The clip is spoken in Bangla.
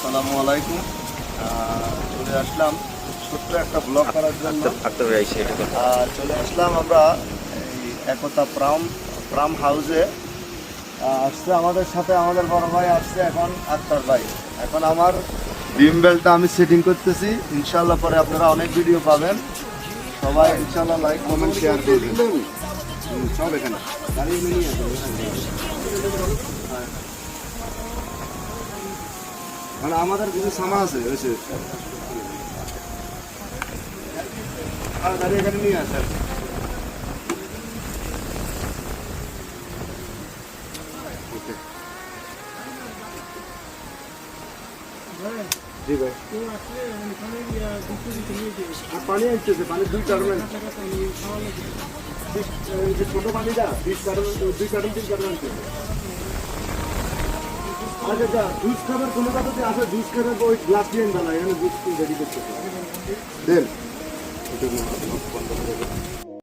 আসসালামু আলাইকুম। চলে আসলাম ছোট্ট একটা ব্লগ করার জন্য। চলে আসলাম আমরা এই একতা প্রাম হাউসে। আসছে আমাদের সাথে আমাদের বড় ভাই আসছে, এখন আক্তার ভাই। এখন আমার বিম বেলটা আমি সেটিং করতেছি, ইনশাল্লাহ পরে আপনারা অনেক ভিডিও পাবেন। সবাই ইনশাল্লাহ লাইক কমেন্ট শেয়ার করবেন। সব এখানে মানে আমাদের কিছু সামান আছে দাঁড়িয়ে এখানে নিয়ে আসেন। জি ভাই, পানি আসতেছে, পানি 2 কার্টন, ছোট পানিটা 2 কার্টন 3 কার্টন আনছে। আচ্ছা, জুস খাবার কোনো কথাতে আছে, জুস খাবার ওই গ্লাস দিয়ে না, এখানে জুস রেডি করতেছে দেন।